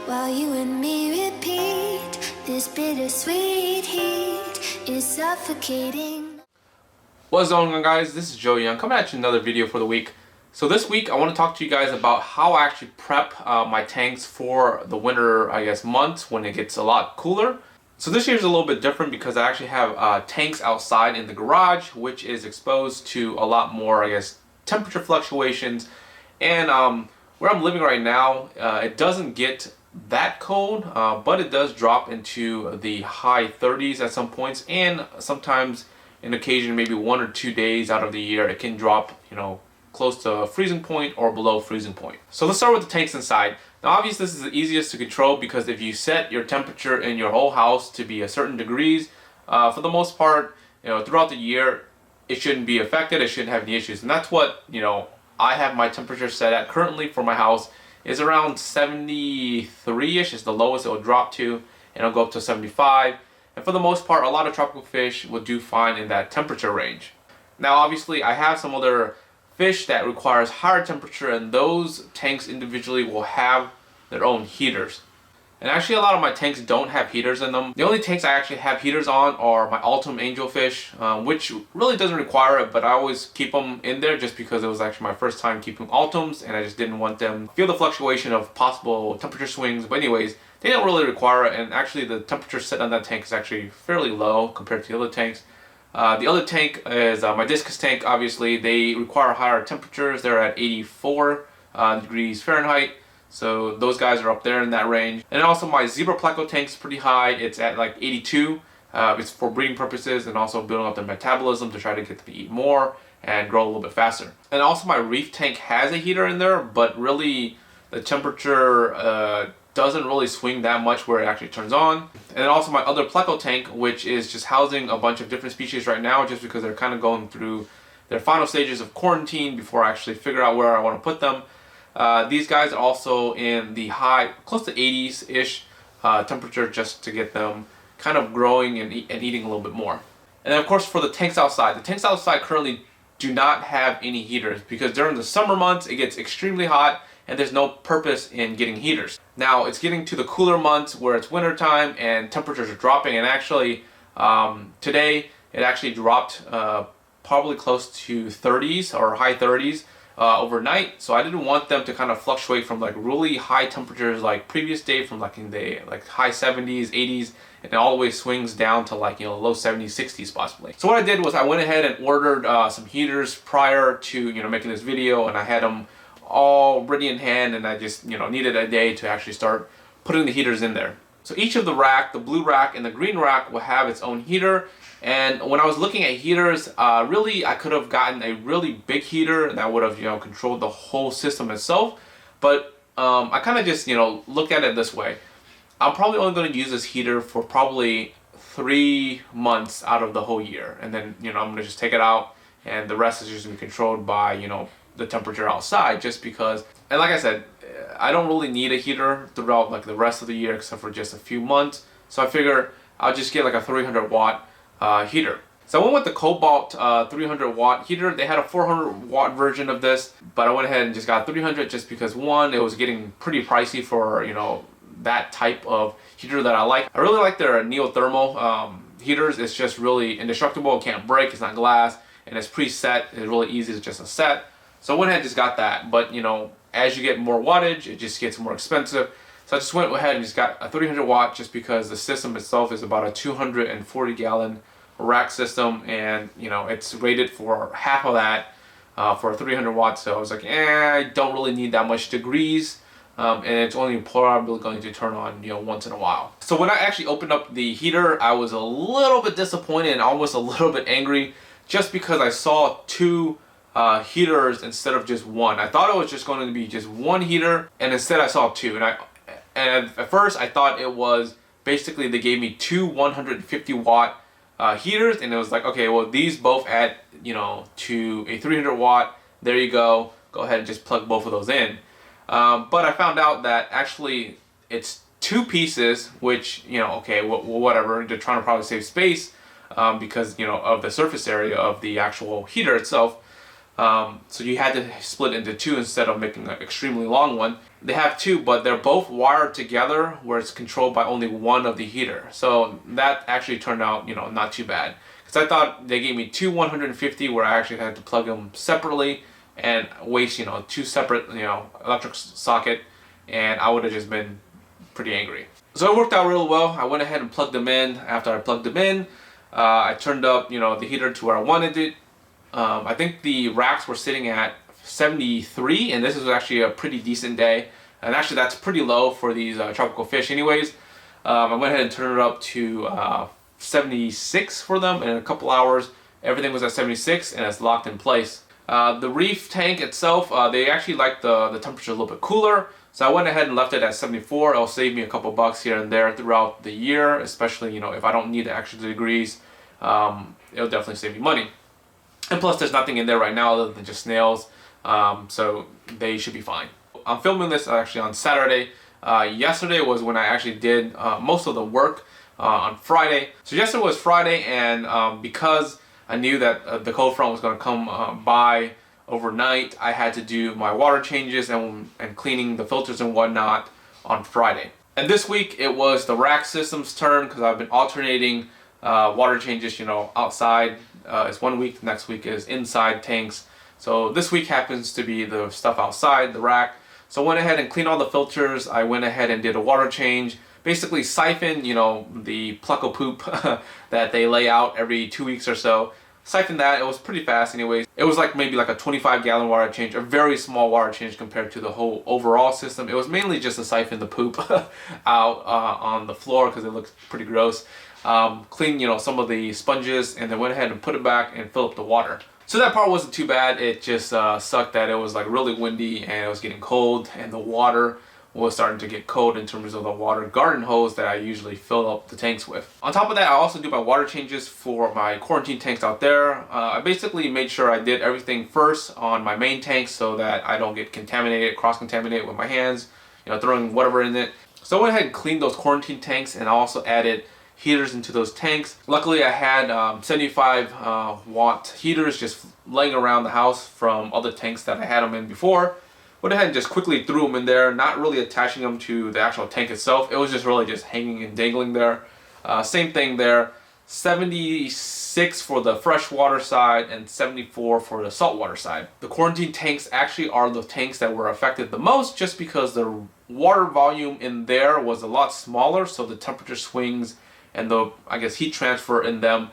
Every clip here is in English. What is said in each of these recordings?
while you and me repeat. This bittersweet heat is suffocating. What's going on, guys? This is Joey. I'm coming at you another video for the week. So this week I want to talk to you guys about how I actually prep my tanks for the winter, months when it gets a lot cooler. So this year is a little bit different because I actually have tanks outside in the garage, which is exposed to a lot more, temperature fluctuations. And where I'm living right now, it doesn't get that cold, but it does drop into the high 30s at some points, and sometimes in occasion, maybe 1 or 2 days out of the year, it can drop, close to freezing point or below freezing point. So let's start with the tanks inside. Now obviously this is the easiest to control because if you set your temperature in your whole house to be a certain degrees, for the most part, throughout the year, it shouldn't be affected, it shouldn't have any issues. And that's what, I have my temperature set at currently for my house is around 73-ish is the lowest it will drop to, and it'll go up to 75. And for the most part, a lot of tropical fish will do fine in that temperature range. Now obviously I have some other fish that requires higher temperature, and those tanks individually will have their own heaters. And actually a lot of my tanks don't have heaters in them. The only tanks I actually have heaters on are my Ultim angelfish, which really doesn't require it, but I always keep them in there just because it was actually my first time keeping Ultims, and I just didn't want them to feel the fluctuation of possible temperature swings. But anyways, they don't really require it, and actually the temperature set on that tank is actually fairly low compared to the other tanks. The other tank is my discus tank. Obviously they require higher temperatures. They're at 84 degrees Fahrenheit. So those guys are up there in that range. And also my zebra pleco tank is pretty high. It's at like 82. It's for breeding purposes and also building up their metabolism to try to get them to eat more and grow a little bit faster. And also my reef tank has a heater in there, but really the temperature doesn't really swing that much where it actually turns on. And then also my other pleco tank, which is just housing a bunch of different species right now just because they're kind of going through their final stages of quarantine before I actually figure out where I want to put them. These guys are also in the high, close to 80s-ish temperature just to get them kind of growing and eating a little bit more. And then of course for the tanks outside currently do not have any heaters because during the summer months it gets extremely hot and there's no purpose in getting heaters. Now it's getting to the cooler months where it's winter time and temperatures are dropping, and actually today it actually dropped probably close to 30s or high 30s overnight. So I didn't want them to kind of fluctuate from like really high temperatures like previous day from like in the high 70s, 80s, and it all the way swings down to like low 70s, 60s possibly. So what I did was I went ahead and ordered some heaters prior to making this video, and I had them all ready in hand, and I just needed a day to actually start putting the heaters in there. So each of the rack, the blue rack and the green rack, will have its own heater. And when I was looking at heaters, really I could have gotten a really big heater that would have controlled the whole system itself. But I kind of just looked at it this way. I'm probably only going to use this heater for probably 3 months out of the whole year, and then I'm going to just take it out, and the rest is just going to be controlled by the temperature outside, just because. And like I said, I don't really need a heater throughout like the rest of the year except for just a few months. So I figure I'll just get like a 300 watt heater. So I went with the Cobalt 300 watt heater. They had a 400 watt version of this, but I went ahead and just got 300 just because, one, it was getting pretty pricey for that type of heater that I like. I really like their neothermal heaters. It's just really indestructible. It can't break. It's not glass, and it's preset. It's really easy. It's just a set. So I went ahead and just got that. But as you get more wattage, it just gets more expensive. So I just went ahead and just got a 300 watt just because the system itself is about a 240 gallon rack system, and it's rated for half of that for a 300 watts. So I was like, I don't really need that much degrees, and it's only probably going to turn on once in a while. So when I actually opened up the heater, I was a little bit disappointed and almost a little bit angry just because I saw two heaters instead of just one. I thought it was just going to be just one heater, and instead I saw two. And at first I thought it was basically they gave me two 150 watt heaters, and it was like, okay, well these both add to a 300 watt. There you go. Go ahead and just plug both of those in. But I found out that actually it's two pieces, which okay, well, whatever. They're trying to probably save space because of the surface area of the actual heater itself. So you had to split into two instead of making an extremely long one. They have two, but they're both wired together where it's controlled by only one of the heater. So that actually turned out, not too bad. Because I thought they gave me two 150 where I actually had to plug them separately and waste, two separate, electric socket, and I would have just been pretty angry. So it worked out real well. I went ahead and plugged them in. After I plugged them in, I turned up, the heater to where I wanted it. I think the racks were sitting at 73, and this is actually a pretty decent day. And actually that's pretty low for these tropical fish anyways. I went ahead and turned it up to 76 for them, and in a couple hours everything was at 76 and it's locked in place. The reef tank itself, they actually like the temperature a little bit cooler, so I went ahead and left it at 74. It'll save me a couple bucks here and there throughout the year, especially if I don't need the extra degrees. It'll definitely save me money. And plus there's nothing in there right now other than just snails, so they should be fine. I'm filming this actually on Saturday. Yesterday was when I actually did most of the work on Friday. So yesterday was Friday, and because I knew that the cold front was going to come by overnight, I had to do my water changes and cleaning the filters and whatnot on Friday. And this week it was the rack system's turn, because I've been alternating water changes, outside. It's 1 week, the next week is inside tanks. So this week happens to be the stuff outside the rack. So I went ahead and cleaned all the filters. I went ahead and did a water change. Basically siphoned, the Plucko poop that they lay out every 2 weeks or so. Siphoned that. It was pretty fast anyways. It was maybe like a 25-gallon water change, a very small water change compared to the whole overall system. It was mainly just to siphon the poop out on the floor because it looks pretty gross. Clean, some of the sponges, and then went ahead and put it back and fill up the water. So that part wasn't too bad. It just sucked that it was really windy and it was getting cold, and the water was starting to get cold in terms of the water garden hose that I usually fill up the tanks with. On top of that, I also do my water changes for my quarantine tanks out there. I basically made sure I did everything first on my main tanks so that I don't get contaminated, cross-contaminated with my hands, throwing whatever in it. So I went ahead and cleaned those quarantine tanks, and I also added heaters into those tanks. Luckily I had 75 watt heaters just laying around the house from other tanks that I had them in before. Went ahead and just quickly threw them in there, not really attaching them to the actual tank itself. It was just really just hanging and dangling there. Same thing there, 76 for the freshwater side and 74 for the saltwater side. The quarantine tanks actually are the tanks that were affected the most, just because the water volume in there was a lot smaller, so the temperature swings and the, heat transfer in them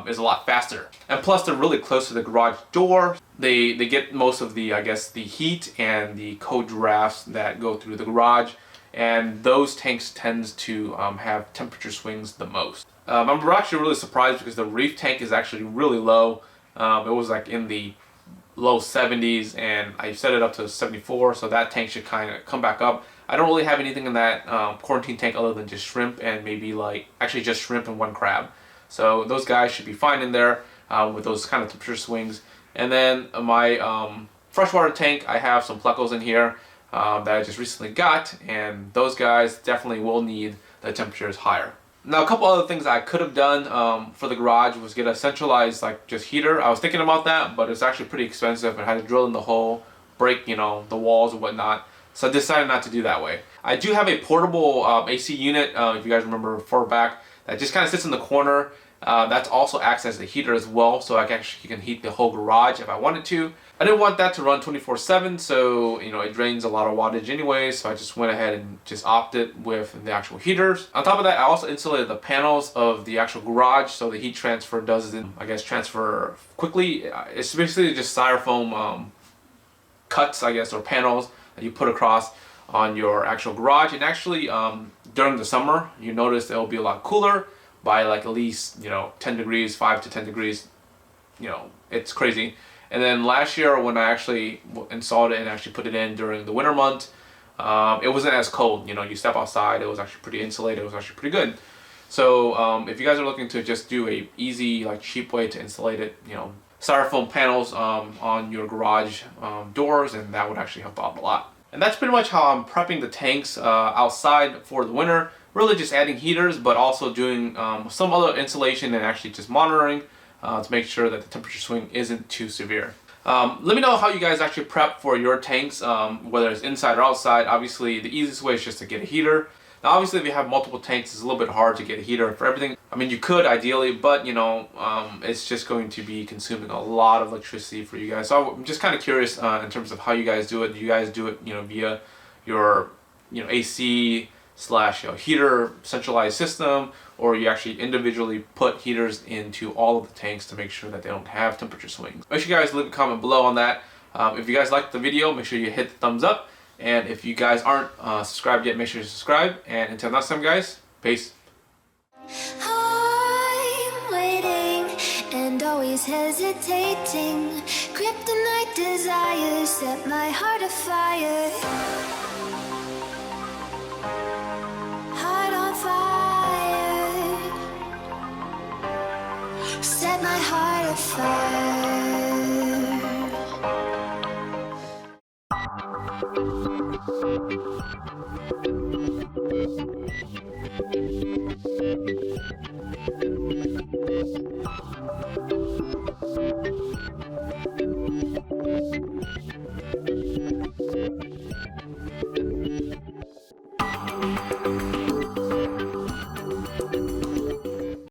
is a lot faster. And plus they're really close to the garage door. They get most of the, the heat and the cold drafts that go through the garage. And those tanks tends to have temperature swings the most. I'm actually really surprised because the reef tank is actually really low. It was in the low 70s, and I set it up to 74, so that tank should kind of come back up. I don't really have anything in that quarantine tank other than just shrimp and maybe just shrimp and one crab. So those guys should be fine in there with those kind of temperature swings. And then my freshwater tank, I have some Pluckos in here that I just recently got, and those guys definitely will need the temperatures higher. Now a couple other things I could have done for the garage was get a centralized just heater. I was thinking about that, but it's actually pretty expensive and I had to drill in the hole, break the walls and whatnot. So I decided not to do that way. I do have a portable AC unit, if you guys remember far back, that just kind of sits in the corner. That also acts as the heater as well, so I can heat the whole garage if I wanted to. I didn't want that to run 24/7, so it drains a lot of wattage anyway, so I just went ahead and just opted with the actual heaters. On top of that, I also insulated the panels of the actual garage so the heat transfer doesn't, transfer quickly. It's basically just styrofoam cuts, or panels that you put across on your actual garage. And actually during the summer you notice it'll be a lot cooler by at least 10 degrees, 5 to 10 degrees. It's crazy. And then last year when I actually installed it and actually put it in during the winter months, it wasn't as cold. You step outside, it was actually pretty insulated. It was actually pretty good. So if you guys are looking to just do a easy cheap way to insulate it, styrofoam panels on your garage doors, and that would actually help out a lot. And that's pretty much how I'm prepping the tanks outside for the winter. Really just adding heaters, but also doing some other insulation and actually just monitoring to make sure that the temperature swing isn't too severe. Let me know how you guys actually prep for your tanks, whether it's inside or outside. Obviously, the easiest way is just to get a heater. Now, obviously, if you have multiple tanks, it's a little bit hard to get a heater for everything. I mean, you could ideally, but you know, it's just going to be consuming a lot of electricity for you guys. So I'm just kind of curious in terms of how you guys do it. Do you guys do it, you know, via your, you know, AC slash, you know, heater centralized system, or you actually individually put heaters into all of the tanks to make sure that they don't have temperature swings? Make sure you guys leave a comment below on that. If you guys liked the video, make sure you hit the thumbs up. And if you guys aren't subscribed yet, make sure you subscribe. And until next time, guys, peace. I'm waiting and always hesitating. Kryptonite desires set my heart afire. Heart on fire. Set my heart afire.